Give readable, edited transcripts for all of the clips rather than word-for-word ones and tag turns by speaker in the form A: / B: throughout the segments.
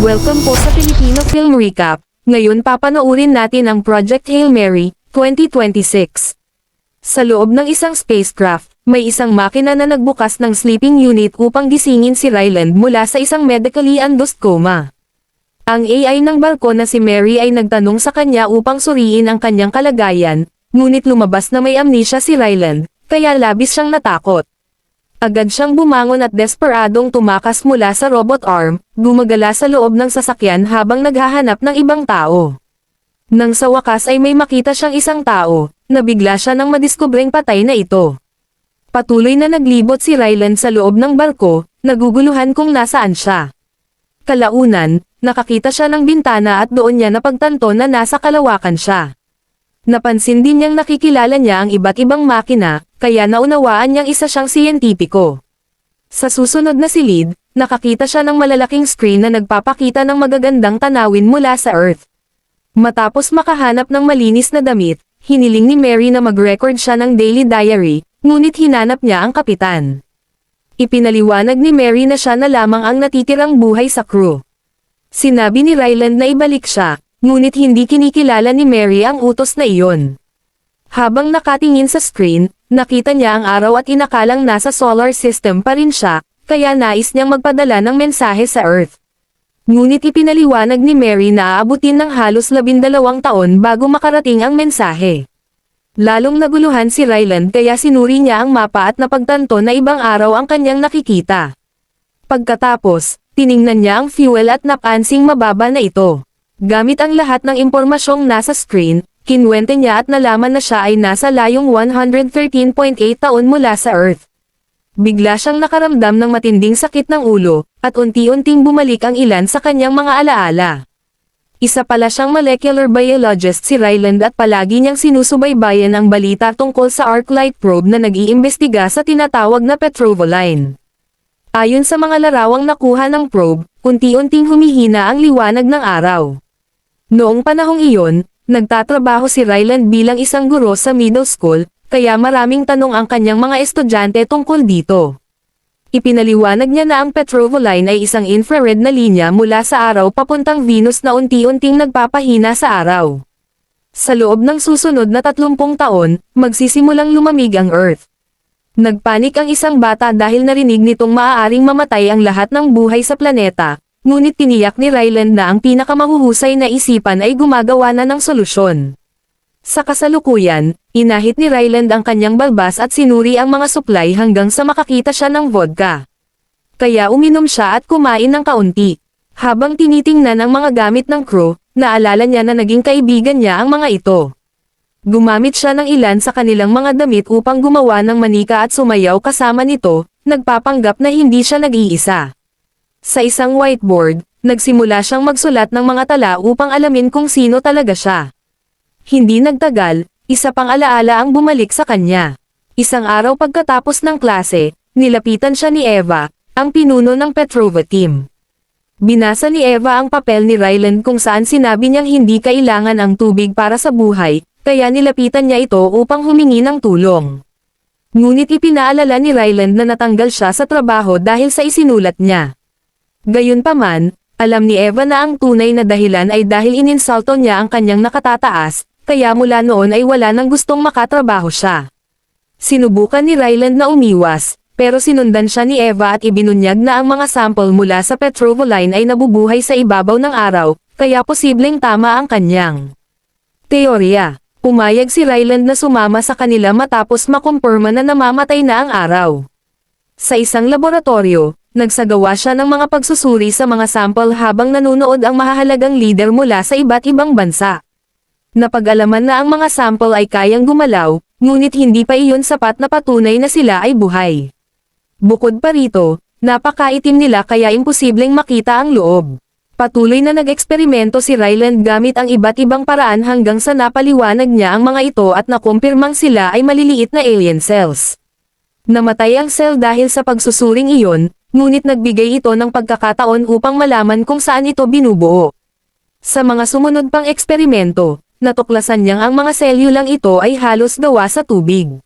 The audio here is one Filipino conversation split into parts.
A: Welcome po sa Filipino Film Recap. Ngayon papanoorin natin ang Project Hail Mary, 2026. Sa loob ng isang spacecraft, may isang makina na nagbukas ng sleeping unit upang gisingin si Ryland mula sa isang medically induced coma. Ang AI ng barko na si Mary ay nagtanong sa kanya upang suriin ang kanyang kalagayan, ngunit lumabas na may amnesia si Ryland, kaya labis siyang natakot. Agad siyang bumangon at desperadong tumakas mula sa robot arm, gumagala sa loob ng sasakyan habang naghahanap ng ibang tao. Nang sa wakas ay may makita siyang isang tao, nabigla siya nang madiskubreng patay na ito. Patuloy na naglibot si Ryland sa loob ng barko, naguguluhan kung nasaan siya. Kalaunan, nakakita siya ng bintana at doon niya napagtanto na nasa kalawakan siya. Napansin din niyang nakikilala niya ang iba't ibang makina, kaya naunawaan niyang isa siyang siyentipiko. Sa susunod na silid, nakakita siya ng malalaking screen na nagpapakita ng magagandang tanawin mula sa Earth. Matapos makahanap ng malinis na damit, hiniling ni Mary na mag-record siya ng daily diary, ngunit hinanap niya ang kapitan. Ipinaliwanag ni Mary na siya na lamang ang natitirang buhay sa crew. Sinabi ni Ryland na ibalik siya, ngunit hindi kinikilala ni Mary ang utos na iyon. Habang nakatingin sa screen, nakita niya ang araw at inakalang nasa solar system pa rin siya, kaya nais niyang magpadala ng mensahe sa Earth. Ngunit ipinaliwanag ni Mary na aabutin ng halos 12 taon bago makarating ang mensahe. Lalong naguluhan si Ryland kaya sinuri niya ang mapa at napagtanto na ibang araw ang kanyang nakikita. Pagkatapos, tiningnan niya ang fuel at napansing mababa na ito. Gamit ang lahat ng impormasyong nasa screen, kinwente niya at nalaman na siya ay nasa layong 113.8 taon mula sa Earth. Bigla siyang nakaramdam ng matinding sakit ng ulo, at unti-unting bumalik ang ilan sa kanyang mga alaala. Isa pala siyang molecular biologist si Ryland at palagi niyang sinusubaybayan ang balita tungkol sa Arclight probe na nag-iimbestiga sa tinatawag na Petrovoline. Ayon sa mga larawang nakuha ng probe, unti-unting humihina ang liwanag ng araw. Noong panahong iyon, nagtatrabaho si Ryland bilang isang guro sa middle school, kaya maraming tanong ang kanyang mga estudyante tungkol dito. Ipinaliwanag niya na ang Petrovoline ay isang infrared na linya mula sa araw papuntang Venus na unti-unting nagpapahina sa araw. Sa loob ng susunod na 30 taon, magsisimulang lumamig ang Earth. Nagpanik ang isang bata dahil narinig nitong maaaring mamatay ang lahat ng buhay sa planeta, ngunit tiniyak ni Ryland na ang pinakamahuhusay na isipan ay gumagawa na ng solusyon. Sa kasalukuyan, inahit ni Ryland ang kanyang balbas at sinuri ang mga supply hanggang sa makakita siya ng vodka. Kaya uminom siya at kumain ng kaunti. Habang tinitingnan ang mga gamit ng crew, naalala niya na naging kaibigan niya ang mga ito. Gumamit siya ng ilan sa kanilang mga damit upang gumawa ng manika at sumayaw kasama nito, nagpapanggap na hindi siya nag-iisa. Sa isang whiteboard, nagsimula siyang magsulat ng mga tala upang alamin kung sino talaga siya. Hindi nagtagal, isa pang alaala ang bumalik sa kanya. Isang araw pagkatapos ng klase, nilapitan siya ni Eva, ang pinuno ng Petrova team. Binasa ni Eva ang papel ni Ryland kung saan sinabi niyang hindi kailangan ang tubig para sa buhay, kaya nilapitan niya ito upang humingi ng tulong. Ngunit ipinaalala ni Ryland na natanggal siya sa trabaho dahil sa isinulat niya. Gayunpaman, alam ni Eva na ang tunay na dahilan ay dahil ininsulto niya ang kanyang nakatataas, kaya mula noon ay wala nang gustong makatrabaho siya. Sinubukan ni Ryland na umiwas, pero sinundan siya ni Eva at ibinunyag na ang mga sample mula sa Petrovoline ay nabubuhay sa ibabaw ng araw, kaya posibleng tama ang kanyang teorya. Pumayag si Ryland na sumama sa kanila matapos makumpirma na namamatay na ang araw. Sa isang laboratorio, nagsagawa siya ng mga pagsusuri sa mga sample habang nanunood ang mahahalagang leader mula sa iba't ibang bansa. Napag-alaman na ang mga sample ay kayang gumalaw, ngunit hindi pa iyon sapat na patunay na sila ay buhay. Bukod pa rito, napakaitim nila kaya imposibleng makita ang loob. Patuloy na nag-eksperimento si Ryland gamit ang iba't ibang paraan hanggang sa napaliwanag niya ang mga ito at nakumpirmang sila ay maliliit na alien cells. Namatay ang cell dahil sa pagsusuring iyon, ngunit nagbigay ito ng pagkakataon upang malaman kung saan ito binubuo. Sa mga sumunod pang eksperimento, natuklasan niyang ang mga selyulang ito ay halos gawa sa tubig.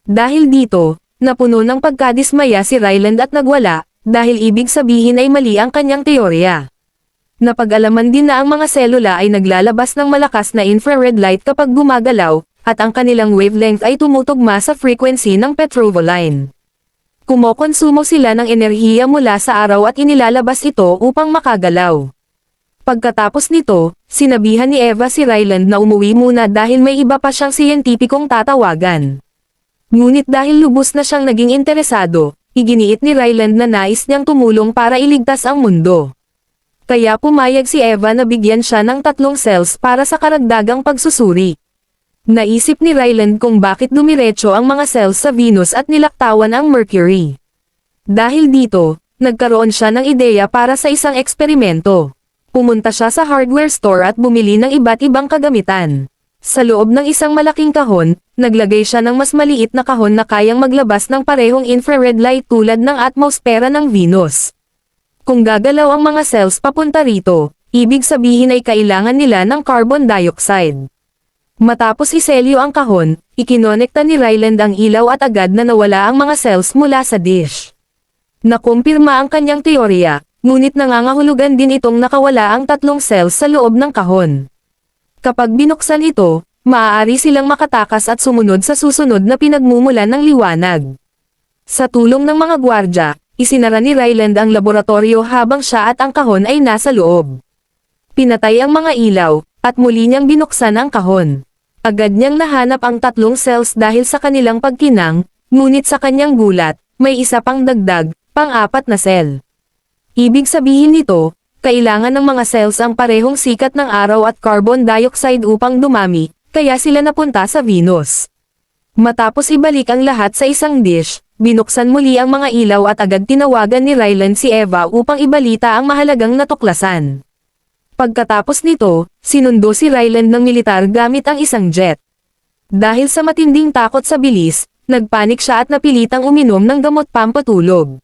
A: Dahil dito, napuno ng pagkadismaya si Ryland at nagwala, dahil ibig sabihin ay mali ang kanyang teorya. Napag-alaman din na ang mga selula ay naglalabas ng malakas na infrared light kapag gumagalaw, at ang kanilang wavelength ay tumutugma sa frequency ng petrovoline. Kumokonsumo sila ng enerhiya mula sa araw at inilalabas ito upang makagalaw. Pagkatapos nito, sinabihan ni Eva si Ryland na umuwi muna dahil may iba pa siyang siyentipikong tatawagan. Ngunit dahil lubos na siyang naging interesado, iginiit ni Ryland na nais niyang tumulong para iligtas ang mundo. Kaya pumayag si Eva na bigyan siya ng 3 cells para sa karagdagang pagsusuri. Naisip ni Ryland kung bakit dumiretso ang mga cells sa Venus at nilaktawan ang Mercury. Dahil dito, nagkaroon siya ng ideya para sa isang eksperimento. Pumunta siya sa hardware store at bumili ng iba't ibang kagamitan. Sa loob ng isang malaking kahon, naglagay siya ng mas maliit na kahon na kayang maglabas ng parehong infrared light tulad ng atmosfera ng Venus. Kung gagalaw ang mga cells papunta rito, ibig sabihin ay kailangan nila ng carbon dioxide. Matapos iselyo ang kahon, ikinonekta ni Ryland ang ilaw at agad na nawala ang mga cells mula sa dish. Nakumpirma ang kanyang teorya, ngunit nangangahulugan din itong nakawala ang 3 cells sa loob ng kahon. Kapag binuksan ito, maaari silang makatakas at sumunod sa susunod na pinagmumulan ng liwanag. Sa tulong ng mga gwardya, isinara ni Ryland ang laboratorio habang siya at ang kahon ay nasa loob. Pinatay ang mga ilaw, at muli niyang binuksan ang kahon. Agad niyang nahanap ang 3 cells dahil sa kanilang pagkinang, ngunit sa kanyang gulat, may isa pang dagdag, pang-4 na cell. Ibig sabihin nito, kailangan ng mga cells ang parehong sikat ng araw at carbon dioxide upang dumami, kaya sila napunta sa Venus. Matapos ibalik ang lahat sa isang dish, binuksan muli ang mga ilaw at agad tinawagan ni Ryland si Eva upang ibalita ang mahalagang natuklasan. Pagkatapos nito, sinundo si Ryland ng militar gamit ang isang jet. Dahil sa matinding takot sa bilis, nagpanik siya at napilitang uminom ng gamot pampatulog.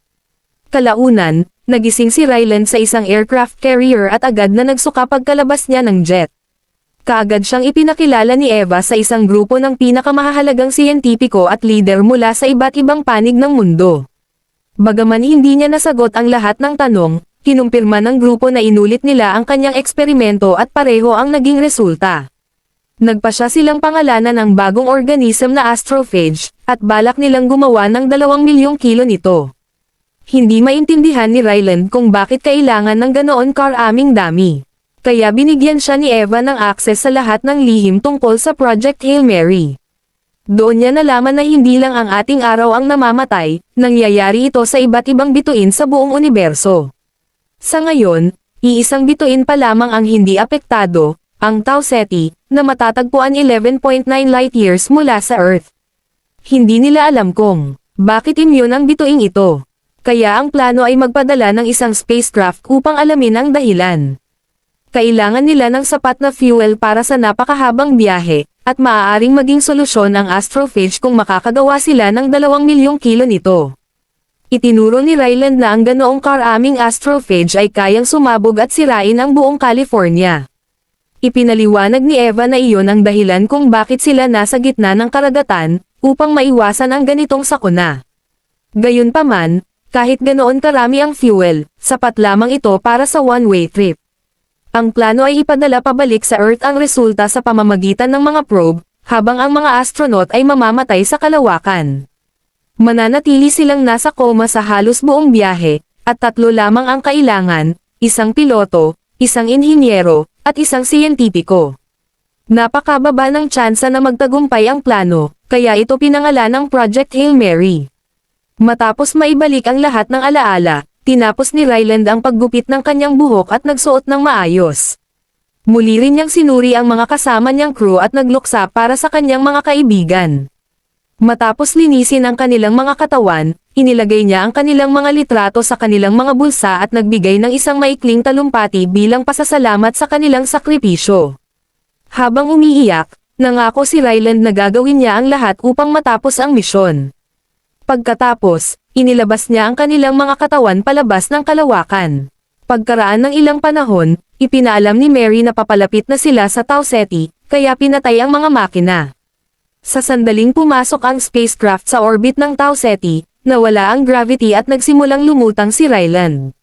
A: Kalaunan, nagising si Ryland sa isang aircraft carrier at agad na nagsuka pagkalabas niya ng jet. Kaagad siyang ipinakilala ni Eva sa isang grupo ng pinakamahalagang siyentipiko at leader mula sa iba't ibang panig ng mundo. Bagaman hindi niya nasagot ang lahat ng tanong, kinumpirma ng grupo na inulit nila ang kanyang eksperimento at pareho ang naging resulta. Nagpasya silang pangalanan ng bagong organism na astrophage, at balak nilang gumawa ng 2 milyong kilo nito. Hindi maintindihan ni Ryland kung bakit kailangan ng ganoon karaming dami. Kaya binigyan siya ni Eva ng access sa lahat ng lihim tungkol sa Project Hail Mary. Doon niya nalaman na hindi lang ang ating araw ang namamatay, nangyayari ito sa iba't ibang bituin sa buong universo. Sa ngayon, iisang bituin pa lamang ang hindi apektado, ang Tau Ceti, na matatagpuan 11.9 light years mula sa Earth. Hindi nila alam kung bakit immune ang bituing ito. Kaya ang plano ay magpadala ng isang spacecraft upang alamin ang dahilan. Kailangan nila ng sapat na fuel para sa napakahabang biyahe, at maaaring maging solusyon ang astrophage kung makakagawa sila ng 2 milyong kilo nito. Itinuro ni Ryland na ang ganoong karaming astrophage ay kayang sumabog at sirain ang buong California. Ipinaliwanag ni Eva na iyon ang dahilan kung bakit sila nasa gitna ng karagatan, upang maiwasan ang ganitong sakuna. Gayunpaman, kahit ganoon karami ang fuel, sapat lamang ito para sa one-way trip. Ang plano ay ipadala pabalik sa Earth ang resulta sa pamamagitan ng mga probe, habang ang mga astronaut ay mamamatay sa kalawakan. Mananatili silang nasa coma sa halos buong biyahe, at 3 lamang ang kailangan, isang piloto, isang inhinyero, at isang siyentipiko. Napakababa ng tsansa na magtagumpay ang plano, kaya ito pinangalan ng Project Hail Mary. Matapos maibalik ang lahat ng alaala, tinapos ni Ryland ang paggupit ng kanyang buhok at nagsuot ng maayos. Muli rin niyang sinuri ang mga kasama niyang crew at nagluksa para sa kanyang mga kaibigan. Matapos linisin ang kanilang mga katawan, inilagay niya ang kanilang mga litrato sa kanilang mga bulsa at nagbigay ng isang maikling talumpati bilang pasasalamat sa kanilang sakripisyo. Habang umiiyak, nangako si Ryland na gagawin niya ang lahat upang matapos ang misyon. Pagkatapos, inilabas niya ang kanilang mga katawan palabas ng kalawakan. Pagkaraan ng ilang panahon, ipinaalam ni Mary na papalapit na sila sa Tau Ceti, kaya pinatay ang mga makina. Sa sandaling pumasok ang spacecraft sa orbit ng Tau Ceti, nawala ang gravity at nagsimulang lumutang si Ryland.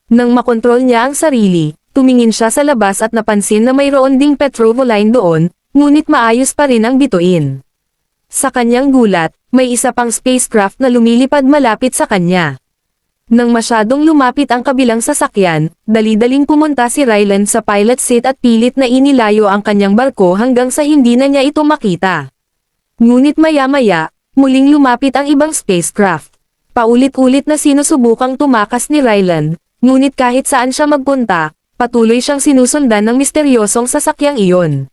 A: Nang makontrol niya ang sarili, tumingin siya sa labas at napansin na mayroon ding petrovoline doon, ngunit maayos pa rin ang bituin. Sa kanyang gulat, may isa pang spacecraft na lumilipad malapit sa kanya. Nang masyadong lumapit ang kabilang sasakyan, dali-daling pumunta si Ryland sa pilot seat at pilit na inilayo ang kanyang barko hanggang sa hindi na niya ito makita. Ngunit maya-maya, muling lumapit ang ibang spacecraft. Paulit-ulit na sinusubukang tumakas ni Ryland, ngunit kahit saan siya magpunta, patuloy siyang sinusundan ng misteryosong sasakyang iyon.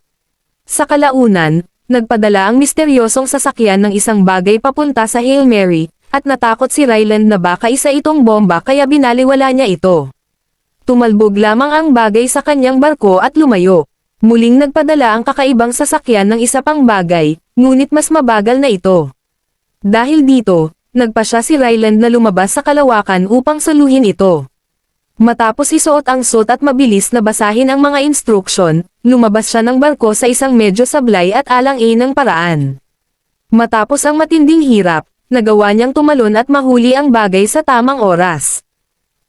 A: Sa kalaunan, nagpadala ang misteryosong sasakyan ng isang bagay papunta sa Hail Mary, at natakot si Ryland na baka isa itong bomba kaya binaliwala niya ito. Tumalbog lamang ang bagay sa kanyang barko at lumayo. Muling nagpadala ang kakaibang sasakyan ng isa pang bagay, ngunit mas mabagal na ito. Dahil dito, nagpasya si Ryland na lumabas sa kalawakan upang suluhin ito. Matapos isuot ang suit at mabilis na basahin ang mga instruksyon, lumabas siya ng barko sa isang medyo sablay at alang-inang paraan. Matapos ang matinding hirap, nagawa niyang tumalon at mahuli ang bagay sa tamang oras.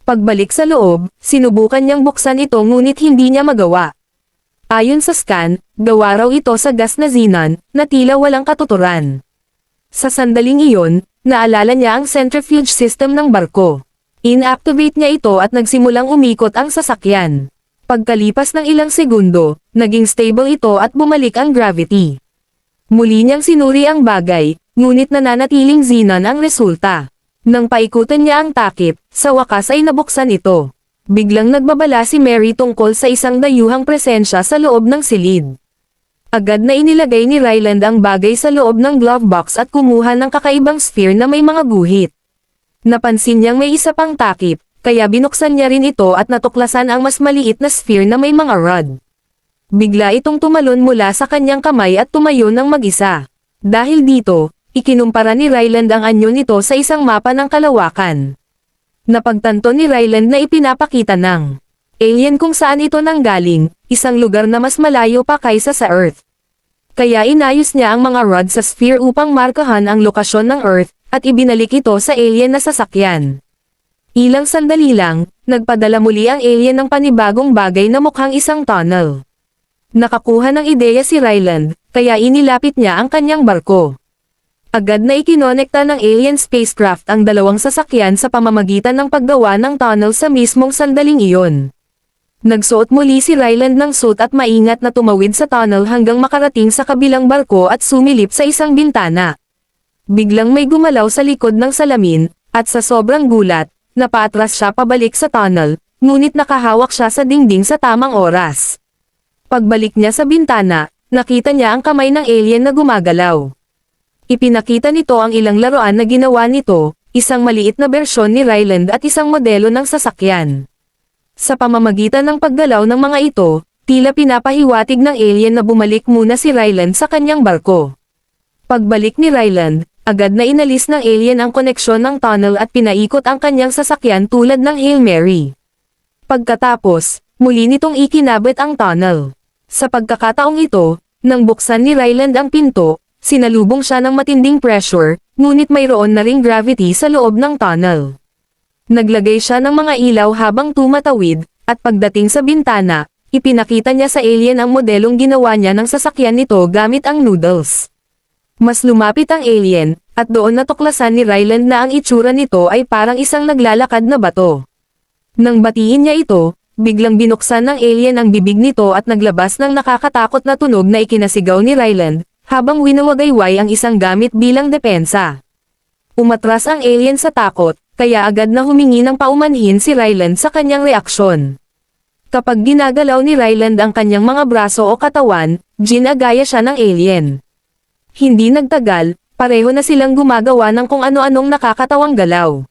A: Pagbalik sa loob, sinubukan niyang buksan ito ngunit hindi niya magawa. Ayon sa scan, gawa raw ito sa gas na xenon, na tila walang katuturan. Sa sandaling iyon, naalala niya ang centrifuge system ng barko. Inactivate niya ito at nagsimulang umikot ang sasakyan. Pagkalipas ng ilang segundo, naging stable ito at bumalik ang gravity. Muli niyang sinuri ang bagay, ngunit nananatiling xenon ang resulta. Nang paikutan niya ang takip, sa wakas ay nabuksan ito. Biglang nagbabala si Mary tungkol sa isang dayuhang presensya sa loob ng silid. Agad na inilagay ni Ryland ang bagay sa loob ng glove box at kumuha ng kakaibang sphere na may mga guhit. Napansin niyang may isa pang takip, kaya binuksan niya rin ito at natuklasan ang mas maliit na sphere na may mga rod. Bigla itong tumalon mula sa kanyang kamay at tumayo ng mag-isa. Dahil dito, ikinumpara ni Ryland ang anyo nito sa isang mapa ng kalawakan. Napagtanto ni Ryland na ipinapakita ng alien kung saan ito nanggaling, isang lugar na mas malayo pa kaysa sa Earth. Kaya inayos niya ang mga rod sa sphere upang markahan ang lokasyon ng Earth, at ibinalik ito sa alien na sasakyan. Ilang sandali lang, nagpadala muli ang alien ng panibagong bagay na mukhang isang tunnel. Nakakuha ng ideya si Ryland, kaya inilapit niya ang kanyang barko. Agad na ikinonekta ng alien spacecraft ang dalawang sasakyan sa pamamagitan ng paggawa ng tunnel sa mismong sandaling iyon. Nagsuot muli si Ryland ng suit at maingat na tumawid sa tunnel hanggang makarating sa kabilang barko at sumilip sa isang bintana. Biglang may gumalaw sa likod ng salamin, at sa sobrang gulat, napaatras siya pabalik sa tunnel, ngunit nakahawak siya sa dingding sa tamang oras. Pagbalik niya sa bintana, nakita niya ang kamay ng alien na gumagalaw. Ipinakita nito ang ilang laruan na ginawa nito, isang maliit na bersyon ni Ryland at isang modelo ng sasakyan. Sa pamamagitan ng paggalaw ng mga ito, tila pinapahiwatig ng alien na bumalik muna si Ryland sa kanyang barko. Pagbalik ni Ryland, agad na inalis ng alien ang koneksyon ng tunnel at pinaikot ang kanyang sasakyan tulad ng Hail Mary. Pagkatapos, muli nitong ikinabit ang tunnel. Sa pagkakataong ito, nang buksan ni Ryland ang pinto, sinalubong siya ng matinding pressure, ngunit mayroon na ring gravity sa loob ng tunnel. Naglagay siya ng mga ilaw habang tumatawid, at pagdating sa bintana, ipinakita niya sa alien ang modelong ginawa niya ng sasakyan nito gamit ang noodles. Mas lumapit ang alien, at doon natuklasan ni Ryland na ang itsura nito ay parang isang naglalakad na bato. Nang batiin niya ito, biglang binuksan ng alien ang bibig nito at naglabas ng nakakatakot na tunog na ikinasigaw ni Ryland, habang winawagayway ang isang gamit bilang depensa. Umatras ang alien sa takot, kaya agad na humingi ng paumanhin si Ryland sa kanyang reaksyon. Kapag ginagalaw ni Ryland ang kanyang mga braso o katawan, ginagaya siya ng alien. Hindi nagtagal, pareho na silang gumagawa ng kung ano-anong nakakatawang galaw.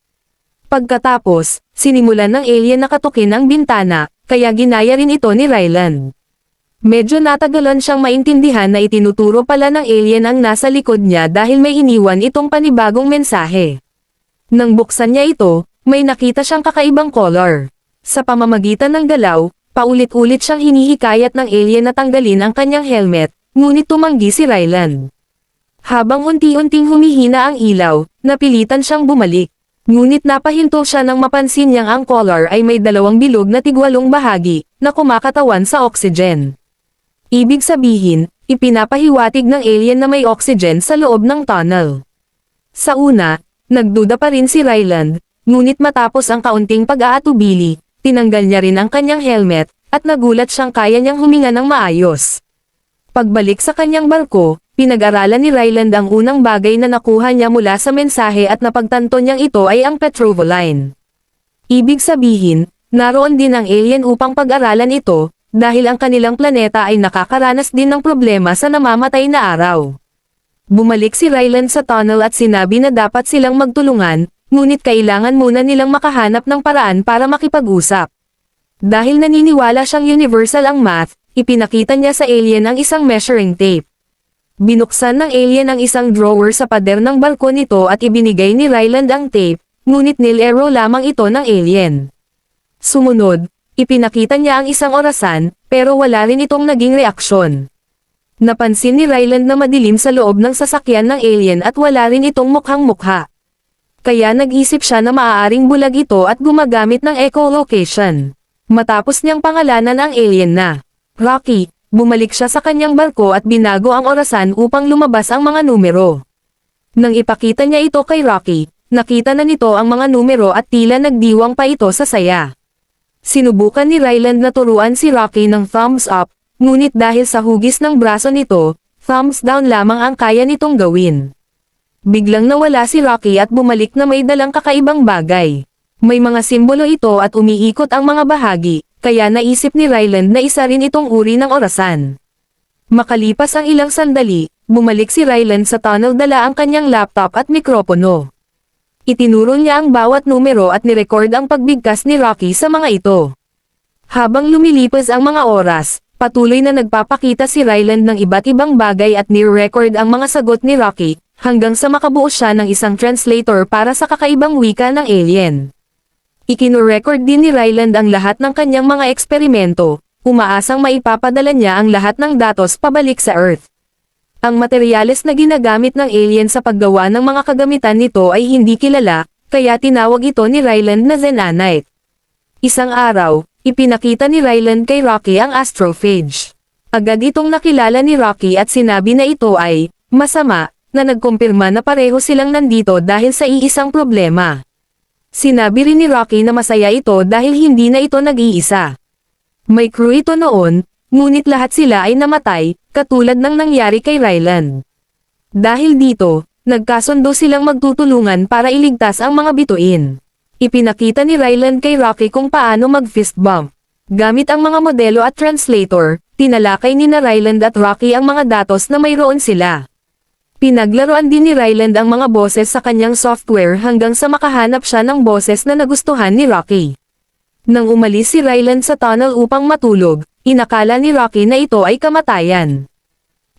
A: Pagkatapos, sinimulan ng alien na katukin ang bintana, kaya ginaya rin ito ni Ryland. Medyo natagalan siyang maintindihan na itinuturo pala ng alien ang nasa likod niya dahil may iniwan itong panibagong mensahe. Nang buksan niya ito, may nakita siyang kakaibang color. Sa pamamagitan ng galaw, paulit-ulit siyang hinihikayat ng alien na tanggalin ang kanyang helmet, ngunit tumanggi si Ryland. Habang unti-unting humihina ang ilaw, napilitan siyang bumalik. Ngunit napahinto siya nang mapansin niyang ang collar ay may dalawang bilog na tigwalong bahagi, na kumakatawan sa oxygen. Ibig sabihin, ipinapahiwatig ng alien na may oxygen sa loob ng tunnel. Sa una, nagduda pa rin si Ryland, ngunit matapos ang kaunting pag-aatubili, tinanggal niya rin ang kanyang helmet, at nagulat siyang kaya niyang huminga ng maayos. Pagbalik sa kanyang barko, pinag-aralan ni Ryland ang unang bagay na nakuha niya mula sa mensahe at napagtanto niyang ito ay ang Petrovoline. Ibig sabihin, naroon din ang alien upang pag-aralan ito, dahil ang kanilang planeta ay nakakaranas din ng problema sa namamatay na araw. Bumalik si Ryland sa tunnel at sinabi na dapat silang magtulungan, ngunit kailangan muna nilang makahanap ng paraan para makipag-usap. Dahil naniniwala siyang universal ang math, ipinakita niya sa alien ang isang measuring tape. Binuksan ng alien ang isang drawer sa pader ng barko nito at ibinigay ni Ryland ang tape, ngunit nilero lamang ito ng alien. Sumunod, ipinakita niya ang isang orasan, pero wala rin itong naging reaksyon. Napansin ni Ryland na madilim sa loob ng sasakyan ng alien at wala rin itong mukhang-mukha. Kaya nag-isip siya na maaaring bulag ito at gumagamit ng echolocation. Matapos niyang pangalanan ang alien na Rocky, bumalik siya sa kanyang barko at binago ang orasan upang lumabas ang mga numero. Nang ipakita niya ito kay Rocky, nakita na nito ang mga numero at tila nagdiwang pa ito sa saya. Sinubukan ni Ryland na turuan si Rocky ng thumbs up, ngunit dahil sa hugis ng braso nito, thumbs down lamang ang kaya nitong gawin. Biglang nawala si Rocky at bumalik na may dalang kakaibang bagay. May mga simbolo ito at umiikot ang mga bahagi, kaya naisip ni Ryland na isa rin itong uri ng orasan. Makalipas ang ilang sandali, bumalik si Ryland sa tunnel dala ang kanyang laptop at mikropono. Itinuro niya ang bawat numero at nirecord ang pagbigkas ni Rocky sa mga ito. Habang lumilipas ang mga oras, patuloy na nagpapakita si Ryland ng iba't ibang bagay at ni-record ang mga sagot ni Rocky, hanggang sa makabuo siya ng isang translator para sa kakaibang wika ng alien. Ikino-record din ni Ryland ang lahat ng kanyang mga eksperimento, umaasang maipapadala niya ang lahat ng datos pabalik sa Earth. Ang materyales na ginagamit ng alien sa paggawa ng mga kagamitan nito ay hindi kilala, kaya tinawag ito ni Ryland na Zenanite. Isang araw, ipinakita ni Ryland kay Rocky ang astrophage. Agad itong nakilala ni Rocky at sinabi na ito ay masama, na nagkumpirma na pareho silang nandito dahil sa iisang problema. Sinabi rin ni Rocky na masaya ito dahil hindi na ito nag-iisa. May crew ito noon, ngunit lahat sila ay namatay, katulad ng nangyari kay Ryland. Dahil dito, nagkasundo silang magtutulungan para iligtas ang mga bituin. Ipinakita ni Ryland kay Rocky kung paano mag-fist bump. Gamit ang mga modelo at translator, tinalakay ni na Ryland at Rocky ang mga datos na mayroon sila. Pinaglaruan din ni Ryland ang mga boses sa kanyang software hanggang sa makahanap siya ng boses na nagustuhan ni Rocky. Nang umalis si Ryland sa tunnel upang matulog, inakala ni Rocky na ito ay kamatayan.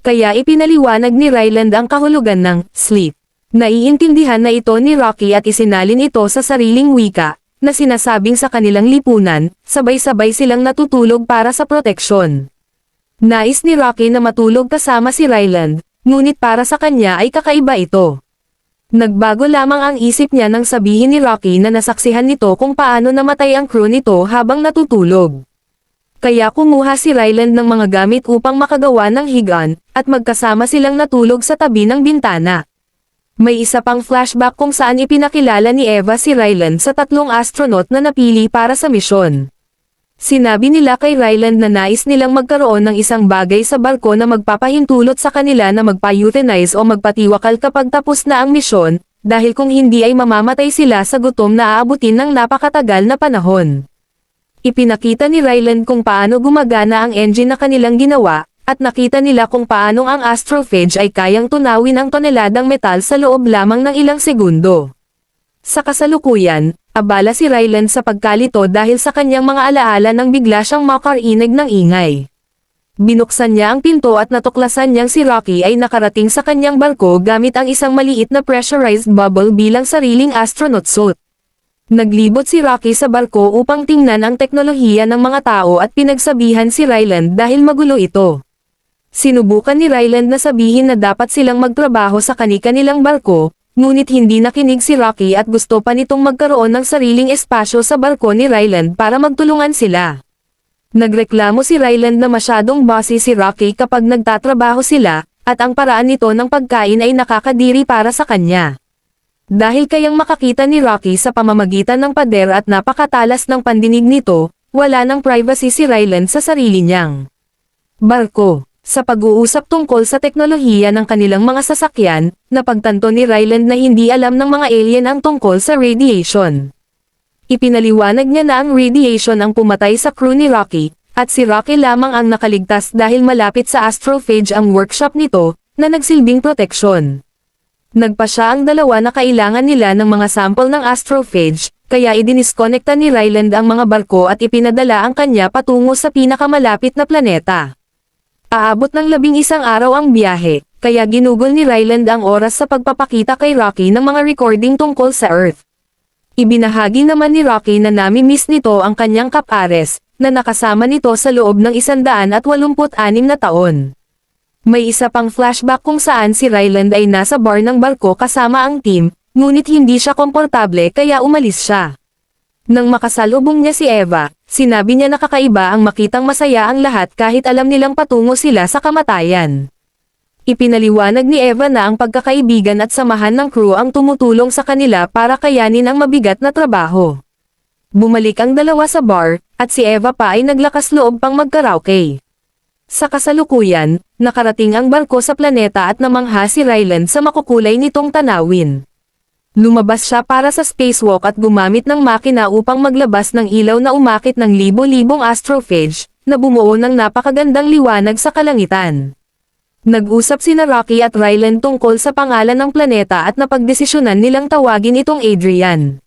A: Kaya ipinaliwanag ni Ryland ang kahulugan ng sleep. Naiintindihan na ito ni Rocky at isinalin ito sa sariling wika, na sinasabing sa kanilang lipunan, sabay-sabay silang natutulog para sa proteksyon. Nais ni Rocky na matulog kasama si Ryland, ngunit para sa kanya ay kakaiba ito. Nagbago lamang ang isip niya nang sabihin ni Rocky na nasaksihan nito kung paano namatay ang crew nito habang natutulog. Kaya kumuha si Ryland ng mga gamit upang makagawa ng higaan, at magkasama silang natulog sa tabi ng bintana. May isa pang flashback kung saan ipinakilala ni Eva si Ryland sa 3 astronaut na napili para sa misyon. Sinabi nila kay Ryland na nais nilang magkaroon ng isang bagay sa barko na magpapahintulot sa kanila na magpa-euthanize o magpatiwakal kapag tapos na ang misyon, dahil kung hindi ay mamamatay sila sa gutom na aabutin ng napakatagal na panahon. Ipinakita ni Ryland kung paano gumagana ang engine na kanilang ginawa, at nakita nila kung paano ang astrophage ay kayang tunawin ang toneladang metal sa loob lamang ng ilang segundo. Sa kasalukuyan, abala si Ryland sa pagkalito dahil sa kanyang mga alaala nang bigla siyang makarinig ng ingay. Binuksan niya ang pinto at natuklasan niyang si Rocky ay nakarating sa kanyang barko gamit ang isang maliit na pressurized bubble bilang sariling astronaut suit. Naglibot si Rocky sa barko upang tingnan ang teknolohiya ng mga tao at pinagsabihan si Ryland dahil magulo ito. Sinubukan ni Ryland na sabihin na dapat silang magtrabaho sa kani-kanilang barko, ngunit hindi nakinig si Rocky at gusto pa nitong magkaroon ng sariling espasyo sa barko ni Ryland para magtulungan sila. Nagreklamo si Ryland na masyadong bossy si Rocky kapag nagtatrabaho sila, at ang paraan nito ng pagkain ay nakakadiri para sa kanya. Dahil kayang makakita ni Rocky sa pamamagitan ng pader at napakatalas ng pandinig nito, wala ng privacy si Ryland sa sarili niyang barko. Sa pag-uusap tungkol sa teknolohiya ng kanilang mga sasakyan, napagtanto ni Ryland na hindi alam ng mga alien ang tungkol sa radiation. Ipinaliwanag niya na ang radiation ang pumatay sa crew ni Rocky, at si Rocky lamang ang nakaligtas dahil malapit sa astrophage ang workshop nito, na nagsilbing proteksyon. Nagpa siya ang dalawa na kailangan nila ng mga sample ng astrophage, kaya idiniskonekta ni Ryland ang mga barko at ipinadala ang kanya patungo sa pinakamalapit na planeta. Aabot ng 11 araw ang biyahe, kaya ginugol ni Ryland ang oras sa pagpapakita kay Rocky ng mga recording tungkol sa Earth. Ibinahagi naman ni Rocky na nami-miss nito ang kanyang kapares, na nakasama nito sa loob ng 186 na taon. May isa pang flashback kung saan si Ryland ay nasa bar ng barko kasama ang team, ngunit hindi siya komportable kaya umalis siya. Nang makasalubong niya si Eva, sinabi niya na kakaiba ang makitang masaya ang lahat kahit alam nilang patungo sila sa kamatayan. Ipinaliwanag ni Eva na ang pagkakaibigan at samahan ng crew ang tumutulong sa kanila para kayanin ang mabigat na trabaho. Bumalik ang dalawa sa bar, at si Eva pa ay naglakas loob pang magkaraoke. Sa kasalukuyan, nakarating ang barko sa planeta at namangha si Ryland sa makukulay nitong tanawin. Lumabas siya para sa spacewalk at gumamit ng makina upang maglabas ng ilaw na umakit ng libo-libong astrophage, na bumuo ng napakagandang liwanag sa kalangitan. Nag-usap sina Rocky at Ryland tungkol sa pangalan ng planeta at napagdesisyonan nilang tawagin itong Adrian.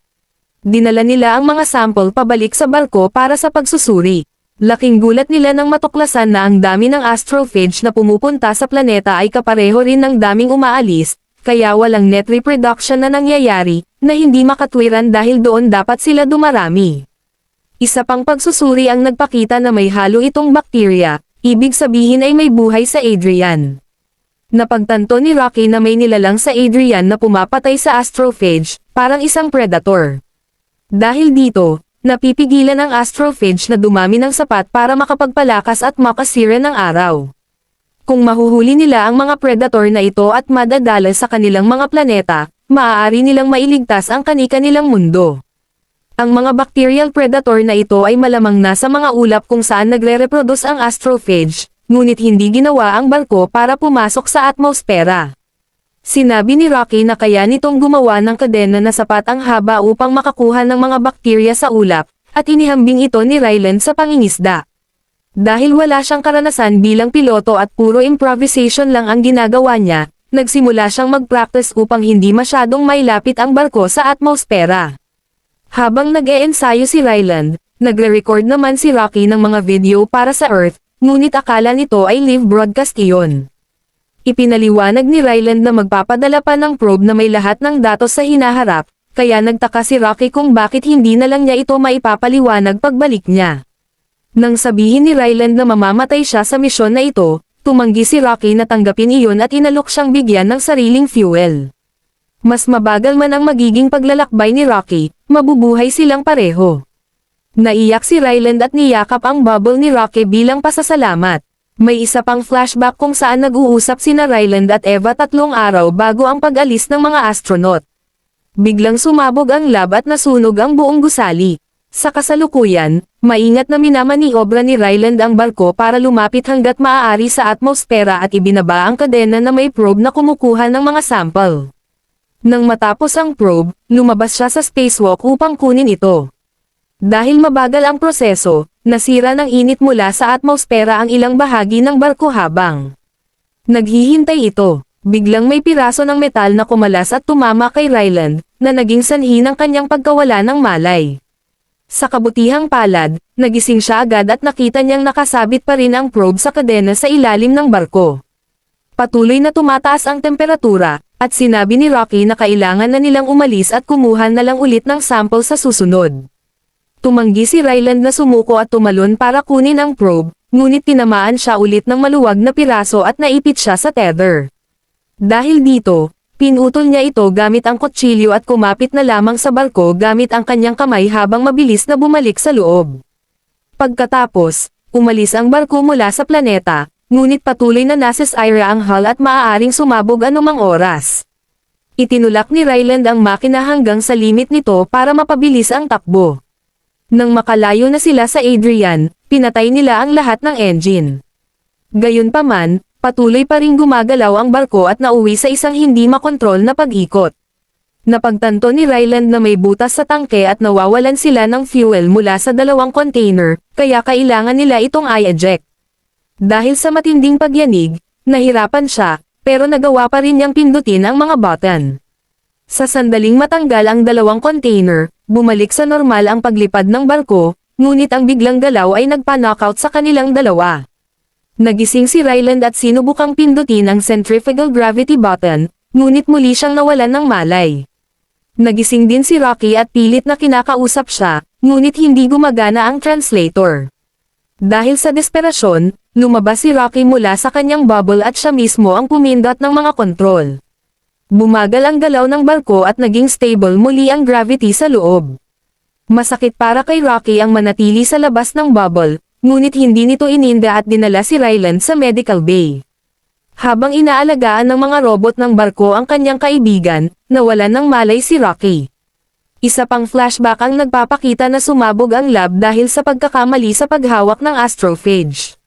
A: Dinala nila ang mga sample pabalik sa barko para sa pagsusuri. Laking gulat nila nang matuklasan na ang dami ng astrophage na pumupunta sa planeta ay kapareho rin ng daming umaalis, kaya walang net reproduction na nangyayari, na hindi makatwiran dahil doon dapat sila dumarami. Isa pang pagsusuri ang nagpakita na may halo itong bakterya, ibig sabihin ay may buhay sa Adrian. Napagtanto ni Rocky na may nilalang sa Adrian na pumapatay sa astrophage, parang isang predator. Dahil dito, napipigilan ang astrophage na dumami ng sapat para makapagpalakas at makasira ng araw. Kung mahuhuli nila ang mga predator na ito at madadala sa kanilang mga planeta, maaari nilang mailigtas ang kani-kanilang mundo. Ang mga bacterial predator na ito ay malamang nasa mga ulap kung saan nagre-reproduce ang astrophage, ngunit hindi ginawa ang barko para pumasok sa atmosfera. Sinabi ni Rocky na kaya nitong gumawa ng kadena na sapat ang haba upang makakuha ng mga bakterya sa ulap, at inihambing ito ni Ryland sa pangingisda. Dahil wala siyang karanasan bilang piloto at puro improvisation lang ang ginagawa niya, nagsimula siyang mag-practice upang hindi masyadong mailapit ang barko sa atmosfera. Habang nag-e-ensayo si Ryland, nagre-record naman si Rocky ng mga video para sa Earth, ngunit akala nito ay live broadcast iyon. Ipinaliwanag ni Ryland na magpapadala pa ng probe na may lahat ng datos sa hinaharap, kaya nagtaka si Rocky kung bakit hindi na lang niya ito maipapaliwanag pagbalik niya. Nang sabihin ni Ryland na mamamatay siya sa misyon na ito, tumanggi si Rocky na tanggapin iyon at inalok siyang bigyan ng sariling fuel. Mas mabagal man ang magiging paglalakbay ni Rocky, mabubuhay silang pareho. Naiyak si Ryland at niyakap ang bubble ni Rocky bilang pasasalamat. May isa pang flashback kung saan nag-uusap sina Ryland at Eva 3 araw bago ang pag-alis ng mga astronaut. Biglang sumabog ang lab at nasunog ang buong gusali. Sa kasalukuyan, maingat na minamaniobra ni Ryland ang barko para lumapit hanggat maaari sa atmosfera at ibinaba ang kadena na may probe na kumukuha ng mga sample. Nang matapos ang probe, lumabas siya sa spacewalk upang kunin ito. Dahil mabagal ang proseso, nasira ng init mula sa atmosfera ang ilang bahagi ng barko habang naghihintay ito. Biglang may piraso ng metal na kumalas at tumama kay Ryland, na naging sanhi ng kanyang pagkawala ng malay. Sa kabutihang palad, nagising siya agad at nakita niyang nakasabit pa rin ang probe sa kadena sa ilalim ng barko. Patuloy na tumataas ang temperatura, at sinabi ni Rocky na kailangan na nilang umalis at kumuha na lang ulit ng sample sa susunod. Tumanggi si Ryland na sumuko at tumalon para kunin ang probe, ngunit tinamaan siya ulit ng maluwag na piraso at naipit siya sa tether. Dahil dito, Pinutol niya ito gamit ang kutsilyo at kumapit na lamang sa barko gamit ang kanyang kamay habang mabilis na bumalik sa loob. Pagkatapos, umalis ang barko mula sa planeta, ngunit patuloy na nasisira ang hull at maaaring sumabog anumang oras. Itinulak ni Ryland ang makina hanggang sa limit nito para mapabilis ang takbo. Nang makalayo na sila sa Adrian, pinatay nila ang lahat ng engine. Gayunpaman, patuloy pa ring gumagalaw ang barko at nauwi sa isang hindi makontrol na pag-ikot. Napagtanto ni Ryland na may butas sa tangke at nawawalan sila ng fuel mula sa dalawang container, kaya kailangan nila itong i-eject. Dahil sa matinding pagyanig, nahirapan siya, pero nagawa pa rin niyang pindutin ang mga button. Sa sandaling matanggal ang dalawang container, bumalik sa normal ang paglipad ng barko, ngunit ang biglang galaw ay nagpa-knockout sa kanilang dalawa. Nagising si Ryland at sinubukang pindutin ang centrifugal gravity button, ngunit muli siyang nawalan ng malay. Nagising din si Rocky at pilit na kinakausap siya, ngunit hindi gumagana ang translator. Dahil sa desperasyon, lumabas si Rocky mula sa kanyang bubble at siya mismo ang pumindot ng mga kontrol. Bumagal ang galaw ng barko at naging stable muli ang gravity sa loob. Masakit para kay Rocky ang manatili sa labas ng bubble, ngunit hindi nito ininda at dinala si Ryland sa medical bay. Habang inaalagaan ng mga robot ng barko ang kanyang kaibigan, nawalan ng malay si Rocky. Isa pang flashback ang nagpapakita na sumabog ang lab dahil sa pagkakamali sa paghawak ng astrophage.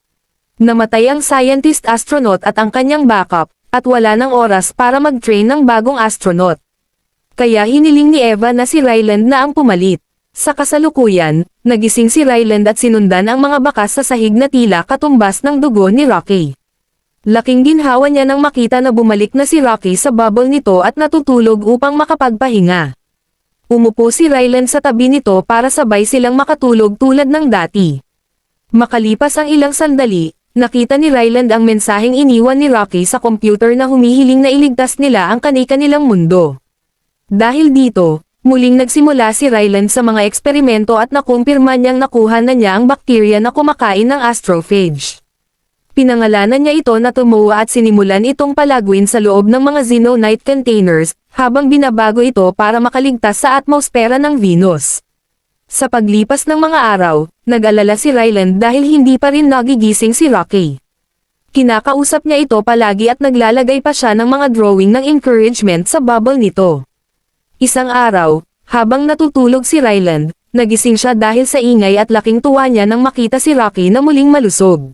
A: Namatay ang scientist astronaut at ang kanyang backup, at wala ng oras para mag-train ng bagong astronaut. Kaya hiniling ni Eva na si Ryland na ang pumalit. Sa kasalukuyan, nagising si Ryland at sinundan ang mga bakas sa sahig na tila katumbas ng dugo ni Rocky. Laking ginhawa niya nang makita na bumalik na si Rocky sa bubble nito at natutulog upang makapagpahinga. Umupo si Ryland sa tabi nito para sabay silang makatulog tulad ng dati. Makalipas ang ilang sandali, nakita ni Ryland ang mensaheng iniwan ni Rocky sa computer na humihiling na iligtas nila ang kani-kanilang mundo. Dahil dito, muling nagsimula si Ryland sa mga eksperimento at nakumpirma niyang nakuha na niya ang bakterya na kumakain ng astrophage. Pinangalanan niya ito na Tomoa at sinimulan itong palaguin sa loob ng mga xenonite containers, habang binabago ito para makaligtas sa atmosfera ng Venus. Sa paglipas ng mga araw, nag-alala si Ryland dahil hindi pa rin nagigising si Rocky. Kinakausap niya ito palagi at naglalagay pa siya ng mga drawing ng encouragement sa bubble nito. Isang araw, habang natutulog si Ryland, nagising siya dahil sa ingay at laking tuwa niya nang makita si Rocky na muling malusog.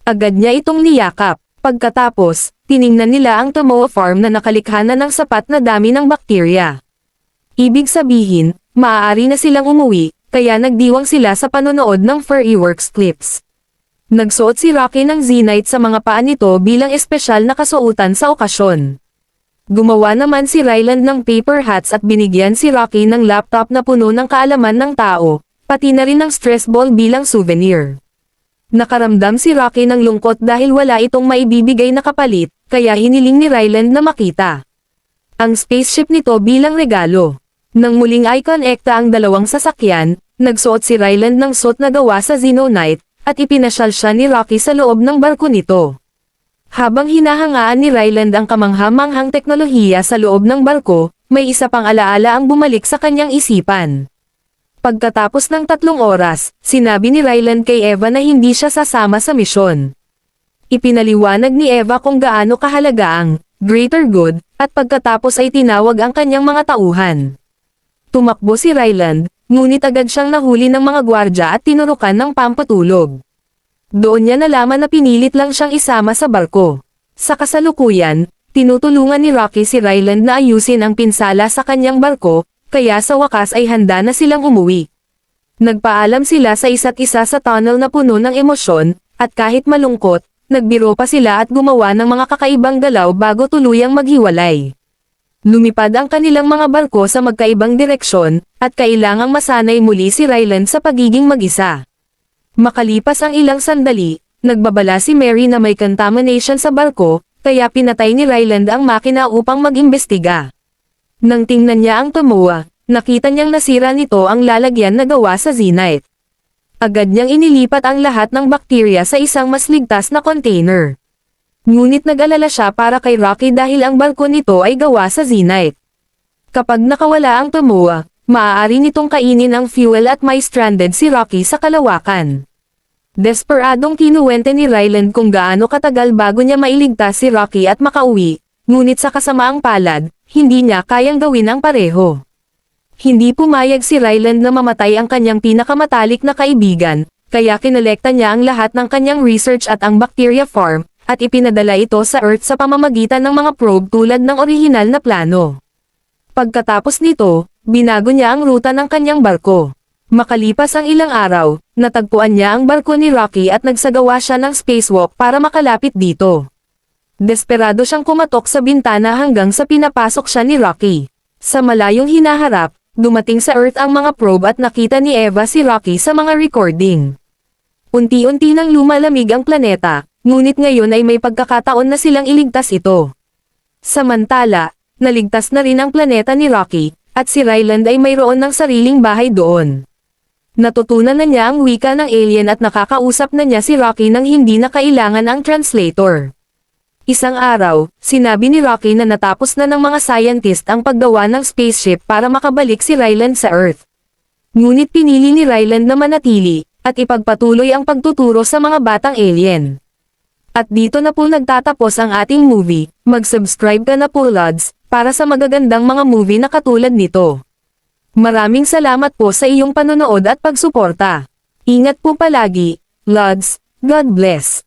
A: Agad niya itong niyakap. Pagkatapos, tiningnan nila ang Tomoa farm na nakalikha na ng sapat na dami ng bakterya. Ibig sabihin, maaari na silang umuwi, kaya nagdiwang sila sa panonood ng Furryworks clips. Nagsuot si Rocky ng Zenyte sa mga paa nito bilang espesyal na kasuotan sa okasyon. Gumawa naman si Ryland ng paper hats at binigyan si Rocky ng laptop na puno ng kaalaman ng tao, pati na rin ng stress ball bilang souvenir. Nakaramdam si Rocky ng lungkot dahil wala itong maibibigay na kapalit, kaya hiniling ni Ryland na makita ang spaceship nito bilang regalo. Nang muling ay konekta ang dalawang sasakyan, nagsuot si Ryland ng suit na gawa sa xenonite, at ipinasyal siya ni Rocky sa loob ng barko nito. Habang hinahangaan ni Ryland ang kamangha-manghang teknolohiya sa loob ng barko, may isa pang alaala ang bumalik sa kanyang isipan. Pagkatapos ng 3 oras, sinabi ni Ryland kay Eva na hindi siya sasama sa misyon. Ipinaliwanag ni Eva kung gaano kahalaga ang greater good, at pagkatapos ay tinawag ang kanyang mga tauhan. Tumakbo si Ryland, ngunit agad siyang nahuli ng mga gwardya at tinurukan ng pampatulog. Doon niya nalaman na pinilit lang siyang isama sa barko. Sa kasalukuyan, tinutulungan ni Rocky si Ryland na ayusin ang pinsala sa kanyang barko, kaya sa wakas ay handa na silang umuwi. Nagpaalam sila sa isa't isa sa tunnel na puno ng emosyon, at kahit malungkot, nagbiro pa sila at gumawa ng mga kakaibang galaw bago tuluyang maghiwalay. Lumipad ang kanilang mga barko sa magkaibang direksyon, at kailangang masanay muli si Ryland sa pagiging mag-isa. Makalipas ang ilang sandali, nagbabala si Mary na may contamination sa barko, kaya pinatay ni Ryland ang makina upang mag-imbestiga. Nang tingnan niya ang Tomoa, nakita niyang nasira nito ang lalagyan na gawa sa Zenyte. Agad niyang inilipat ang lahat ng bakterya sa isang mas ligtas na container. Ngunit nag-alala siya para kay Rocky dahil ang barko nito ay gawa sa Zenyte. Kapag nakawala ang Tomoa, maaari nitong kainin ang fuel at may stranded si Rocky sa kalawakan. Desperadong kinuwente ni Ryland kung gaano katagal bago niya mailigtas si Rocky at makauwi, ngunit sa kasamaang palad, hindi niya kayang gawin ang pareho. Hindi pumayag si Ryland na mamatay ang kanyang pinakamatalik na kaibigan, kaya kinolekta niya ang lahat ng kanyang research at ang bacteria farm, at ipinadala ito sa Earth sa pamamagitan ng mga probe tulad ng orihinal na plano. Pagkatapos nito, binago niya ang ruta ng kanyang barko. Makalipas ang ilang araw, natagpuan niya ang barko ni Rocky at nagsagawa siya ng spacewalk para makalapit dito. Desperado siyang kumatok sa bintana hanggang sa pinapasok siya ni Rocky. Sa malayong hinaharap, dumating sa Earth ang mga probe at nakita ni Eva si Rocky sa mga recording. Unti-unti nang lumalamig ang planeta, ngunit ngayon ay may pagkakataon na silang iligtas ito. Samantala, naligtas na rin ang planeta ni Rocky, at si Ryland ay mayroon ng sariling bahay doon. Natutunan na niya ang wika ng alien at nakakausap na niya si Rocky nang hindi na kailangan ang translator. Isang araw, sinabi ni Rocky na natapos na ng mga scientist ang paggawa ng spaceship para makabalik si Ryland sa Earth. Ngunit pinili ni Ryland na manatili, at ipagpatuloy ang pagtuturo sa mga batang alien. At dito na po nagtatapos ang ating movie. Mag-subscribe ka na po Lods, para sa magagandang mga movie na katulad nito. Maraming salamat po sa iyong panonood at pagsuporta. Ingat po palagi, Lods, God bless.